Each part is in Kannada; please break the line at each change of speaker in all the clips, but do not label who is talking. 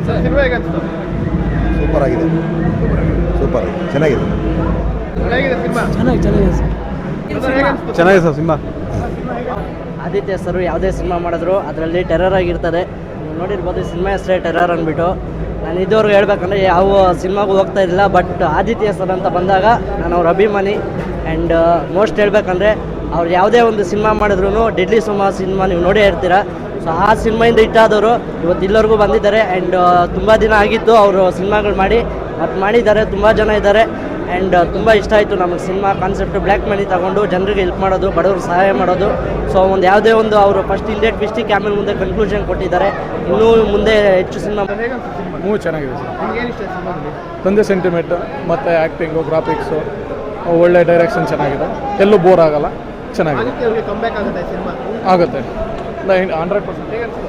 ಸಿನಿಮಾ ಹೇಗೆ ಅನಿಸ್ತು?
ಸೂಪರ್ ಆಗಿದೆ, ಸೂಪರ್ ಚೆನ್ನಾಗಿದೆ,
ಹೇಗಿದೆ ಸಿನಿಮಾ?
ಚೆನ್ನಾಗಿದೆ ಸರ್.
ಹೇಗೆ ಅನಿಸ್ತು?
ಚೆನ್ನಾಗಿದೆ ಸರ್ ಸಿನಿಮಾ.
ಆದಿತ್ಯ ಸರ್ ಯಾವುದೇ ಸಿನಿಮಾ ಮಾಡಿದ್ರು ಅದರಲ್ಲಿ ಟೆರರ್ ಆಗಿರ್ತಾರೆ. ನೀವು ನೋಡಿರ್ಬೋದು ಸಿನಿಮಾ ಹೆಸರೇ ಟೆರರ್ ಅಂದ್ಬಿಟ್ಟು. ನಾನು ಇದುವರೆಗೂ ಹೇಳ್ಬೇಕಂದ್ರೆ ಯಾವ ಸಿನಿಮಾಗೂ ಹೋಗ್ತಾ ಇರಲಿಲ್ಲ, ಬಟ್ ಆದಿತ್ಯ ಸರ್ ಅಂತ ಬಂದಾಗ ನಾನು ಅವ್ರ ಅಭಿಮಾನಿ. ಆ್ಯಂಡ್ ಮೋಸ್ಟ್ ಹೇಳ್ಬೇಕಂದ್ರೆ ಅವ್ರು ಯಾವುದೇ ಒಂದು ಸಿನಿಮಾ ಮಾಡಿದ್ರು ಡೆಡ್ಲಿ ಸಿನಿಮಾ ನೀವು ನೋಡೇ ಇರ್ತೀರ. ಸೊ ಆ ಸಿನಿಮಾಯಿಂದ ಇಟ್ಟಾದವರು ಇವತ್ತು ಇಲ್ಲವರೆಗೂ ಬಂದಿದ್ದಾರೆ. ಆ್ಯಂಡ್ ತುಂಬ ದಿನ ಆಗಿತ್ತು ಅವರು ಸಿನಿಮಾಗಳು ಮಾಡಿ, ಮತ್ತು ಮಾಡಿದ್ದಾರೆ, ತುಂಬ ಜನ ಇದ್ದಾರೆ. ಆ್ಯಂಡ್ ತುಂಬ ಇಷ್ಟ ಆಯಿತು ನಮಗೆ ಸಿನಿಮಾ ಕಾನ್ಸೆಪ್ಟು. ಬ್ಲ್ಯಾಕ್ ಮನಿ ತಗೊಂಡು ಜನರಿಗೆ ಹೆಲ್ಪ್ ಮಾಡೋದು, ಬಡವ್ರಿಗೆ ಸಹಾಯ ಮಾಡೋದು. ಸೊ ಒಂದು ಯಾವುದೇ ಒಂದು ಅವರು ಫಸ್ಟ್ ಇಂಡಿಯಾ ಟ್ವಿಸ್ಟಿಗೆ ಆಮೇಲೆ ಮುಂದೆ ಕನ್ಕ್ಲೂಷನ್ ಕೊಟ್ಟಿದ್ದಾರೆ. ಇನ್ನೂ ಮುಂದೆ ಹೆಚ್ಚು ಸಿನಿಮಾ.
ಹೇಗೆ ಅನಿಸ್ತು ಸಿನಿಮಾ?
ಮೂವಿ ಚೆನ್ನಾಗಿದೆ ಸರ್.
ನಿಮ್ಗೆ ಏನು ಇಷ್ಟ ಸಿನಿಮಾದಲ್ಲಿ?
ತಂದೆ ಸೆಂಟಿಮೆಂಟ್ ಮತ್ತು ಆ್ಯಕ್ಟಿಂಗು, ಗ್ರಾಫಿಕ್ಸು, ಒಳ್ಳೆ ಡೈರೆಕ್ಷನ್ ಚೆನ್ನಾಗಿದೆ. ಎಲ್ಲೂ ಬೋರ್ ಆಗಲ್ಲ, ಚೆನ್ನಾಗಿದೆ.
ಆದಿತ್ಯ ಅವರಿಗೆ ಕಂಬ್ಯಾಕ್ ಆಗುತ್ತೆ ಸಿನಿಮಾ?
ಆಗುತ್ತೆ 100%.
ಹೇಗೆ ಅನಿಸ್ತು?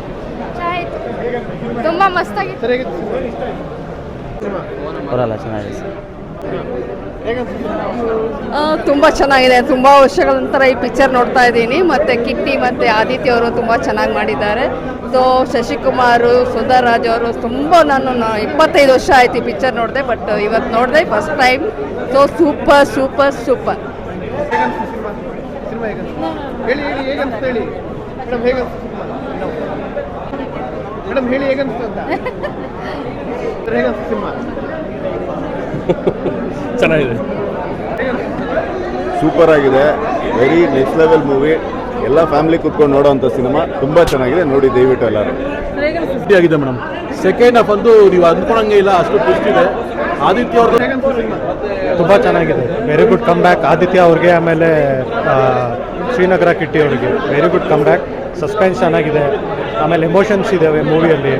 ತುಂಬ ಮಸ್ತಾಗಿತ್ತು.
ಸರ್ ಹೇಗಿತ್ತು ಸಿನಿಮಾ?
ಬರಲ್ಲ, ಚೆನ್ನಾಗಿದೆ ಸರ್.
ಹೇಗೆ ಅನಿಸ್ತು ಸಿನಿಮಾ?
ತುಂಬ ಚೆನ್ನಾಗಿದೆ. ತುಂಬ ವರ್ಷಗಳ ನಂತರ ಈ ಪಿಕ್ಚರ್ ನೋಡ್ತಾ ಇದ್ದೀನಿ. ಮತ್ತು ಕಿಟ್ಟಿ ಮತ್ತು ಆದಿತ್ಯ ಅವರು ತುಂಬ ಚೆನ್ನಾಗಿ ಮಾಡಿದ್ದಾರೆ. ಸೊ ಶಶಿಕುಮಾರು, ಸುಂದರರಾಜ್ ಅವರು ತುಂಬ ನಾನು 25 ವರ್ಷ ಆಯ್ತು ಈ ಪಿಕ್ಚರ್ ನೋಡಿದೆ, ಬಟ್ ಇವತ್ತು ನೋಡಿದೆ first time. So super super super.
ಹೇಗೆ ಅನಿಸ್ತು ಸಿನಿಮಾ? ಸಿನಿಮಾ ಹೇಗೆ ಅನಿಸ್ತು? ಹೇಳಿ ಹೇಗೆ ಅನಿಸ್ತು ಹೇಳಿ ಮೇಡಮ್. ಹೇಗೆ ಅನಿಸ್ತು ಸಿನಿಮಾ? ಮೇಡಮ್ ಹೇಳಿ ಹೇಗೆ ಅನಿಸ್ತು ಅಂತ. ಸರ್ ಹೇಗೆ ಅನಿಸ್ತು ಸಿನಿಮಾ?
ಚೆನ್ನಾಗಿದೆ,
ಹೇಗೆ ಅನಿಸ್ತು?
ಸೂಪರ್ ಆಗಿದೆ, ವೆರಿ ನೆಕ್ಸ್ಟ್ ಲೆವೆಲ್ ಮೂವಿ. ಎಲ್ಲ ಫ್ಯಾಮಿಲಿ ಕುತ್ಕೊಂಡು ನೋಡೋವಂಥ ಸಿನಿಮಾ. ತುಂಬ ಚೆನ್ನಾಗಿದೆ, ನೋಡಿ ದಯವಿಟ್ಟು ಎಲ್ಲರೂ.
ಆಗಿದೆ ಮೇಡಮ್. ಸೆಕೆಂಡ್ ಹಾಫ್ ಅಂತೂ ನೀವು ಅಂದ್ಕೊಳಂಗೆ ಇಲ್ಲ, ಅಷ್ಟು ಟ್ವಿಸ್ಟ್ ಇದೆ. ಆದಿತ್ಯ ಅವ್ರದ್ದು
ಹೇಗೆ ಅನಿಸ್ತು ಸಿನಿಮಾ?
ತುಂಬ ಚೆನ್ನಾಗಿದೆ. Very good come back Aditya ಅವ್ರಿಗೆ. ಆಮೇಲೆ ಶ್ರೀನಗರ ಕಿಟ್ಟಿ ಅವರಿಗೆ very good come back. Suspense ಚೆನ್ನಾಗಿದೆ, ಆಮೇಲೆ ಎಮೋಷನ್ಸ್ ಇದ್ದಾವೆ ಮೂವಿಯಲ್ಲಿ.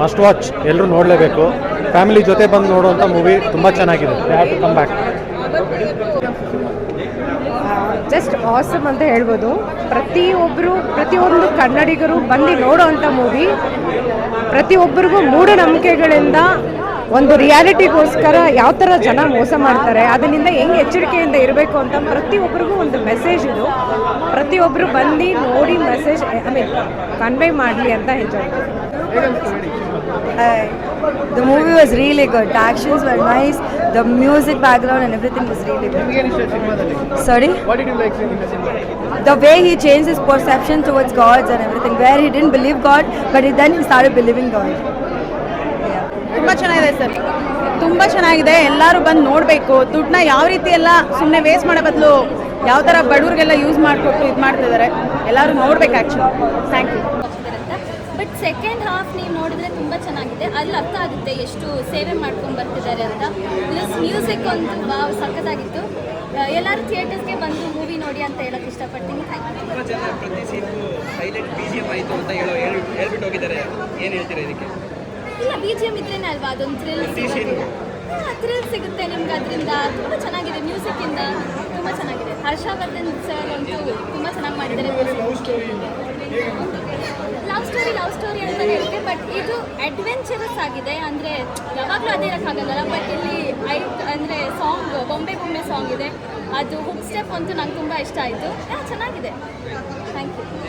ಮಸ್ಟ್ ವಾಚ್, ಎಲ್ಲರೂ ನೋಡಲೇಬೇಕು. ಫ್ಯಾಮಿಲಿ ಜೊತೆ ಬಂದು ನೋಡುವಂಥ ಮೂವಿ ತುಂಬ ಚೆನ್ನಾಗಿದೆ. Have to come back.
Just awesome ಅಂತ ಹೇಳ್ಬೋದು. ಪ್ರತಿಯೊಂದು ಕನ್ನಡಿಗರು ಬಂದು ನೋಡೋವಂಥ ಮೂವಿ. ಪ್ರತಿಯೊಬ್ಬರಿಗೂ ಮೂಢನಂಬಿಕೆಗಳಿಂದ ಒಂದು ರಿಯಾಲಿಟಿಗೋಸ್ಕರ ಯಾವ ಥರ ಜನ ಮೋಸ ಮಾಡ್ತಾರೆ, ಅದರಿಂದ ಹೆಂಗೆ ಎಚ್ಚರಿಕೆಯಿಂದ ಇರಬೇಕು ಅಂತ ಪ್ರತಿಯೊಬ್ಬರಿಗೂ ಒಂದು ಮೆಸೇಜ್ ಇದು. ಪ್ರತಿಯೊಬ್ಬರು ಬಂದು ನೋಡಿ ಮೆಸೇಜ್ ಕನ್ವೆ ಮಾಡಲಿ ಅಂತ ಎಂಜಾಯ್.
ಹೇಗೆ ಅನಿಸ್ತು ಹೇಳಿ?
The movie was really good. The actions were nice. The music background and everything was really good.
ನಿಮ್ಗೆ ಏನು ಇಷ್ಟ ಸಿನಿಮಾದಲ್ಲಿ?
Sorry?
What did you like in the cinema?
The way he changed his perception towards gods and everything. Where he didn't believe God, but then he started believing God.
ತುಂಬ ಚೆನ್ನಾಗಿದೆ ಸರ್, ತುಂಬ ಚೆನ್ನಾಗಿದೆ. ಎಲ್ಲರೂ ಬಂದು ನೋಡಬೇಕು. ದುಡ್ಡನ್ನ ಯಾವ ರೀತಿ ಎಲ್ಲ ಸುಮ್ಮನೆ ವೇಸ್ಟ್ ಮಾಡೋ ಬದಲು ಯಾವ ಥರ ಬಡವ್ರಿಗೆಲ್ಲ ಯೂಸ್ ಮಾಡಿಕೊಟ್ಟು ಇದು ಮಾಡ್ತಿದ್ದಾರೆ. ಎಲ್ಲರೂ ನೋಡ್ಬೇಕು actually. Thank you.
But second half ನೀವು ನೋಡಿದ್ರೆ ತುಂಬ ಚೆನ್ನಾಗಿದೆ. ಅಲ್ಲಿ ಅರ್ಥ ಆಗುತ್ತೆ ಎಷ್ಟು ಸೇವೆ ಮಾಡ್ಕೊಂಡು ಬರ್ತಿದ್ದಾರೆ ಅಂತ. ಪ್ಲಸ್ ಮ್ಯೂಸಿಕ್ ಒಂದು ವಾವ್ ಸಖತ್ತಾಗಿತ್ತು. ಎಲ್ಲರೂ ಥಿಯೇಟರ್ಸ್ಗೆ ಬಂದು ಮೂವಿ ನೋಡಿ ಅಂತ ಹೇಳೋಕ್ಕೆ ಇಷ್ಟಪಡ್ತೀನಿ. Thank you.
ತುಂಬ ಜನ ಪ್ರತಿ ಸೀನ್ಗೂ ಹೈಲೈಟ್ BGM ಆಯಿತು ಅಂತ ಹೇಳ್ಬಿಟ್ಟು ಹೋಗಿದ್ದಾರೆ. ಏನು ಹೇಳ್ತೀರಾ ಇದಕ್ಕೆ?
ಇಲ್ಲ, BGM ಇದ್ರೇನೆ ಅಲ್ವಾ ಅದೊಂದು ಥ್ರಿಲ್ ಸಿಗುತ್ತೆ ನಿಮ್ಗೆ. ಅದರಿಂದ ತುಂಬ ಚೆನ್ನಾಗಿದೆ. ಮ್ಯೂಸಿಕ್ಕಿಂದ ತುಂಬ ಚೆನ್ನಾಗಿದೆ. ಹರ್ಷವರ್ಧನ್ ಸರ್ ಅಂತೂ ತುಂಬ ಚೆನ್ನಾಗಿ ಮಾಡಿದ್ದಾರೆ. ಲವ್ ಸ್ಟೋರಿ ಅಂತ ಹೇಳುತ್ತೆ, ಬಟ್ ಇದು ಅಡ್ವೆಂಚರಸ್ ಆಗಿದೆ. ಅಂದರೆ ಯಾವಾಗಲೂ ಅದೇ ಇರೋಕ್ಕಾಗಲ್ಲ. ಬಟ್ ಇಲ್ಲಿ ಅಂದರೆ ಸಾಂಗ್ ಬೊಂಬೆ ಸಾಂಗ್ ಇದೆ, ಅದು ಹುಕ್ ಸ್ಟೆಪ್ ಅಂತೂ ನಂಗೆ ತುಂಬ ಇಷ್ಟ ಆಯಿತು. ಚೆನ್ನಾಗಿದೆ. Thank you.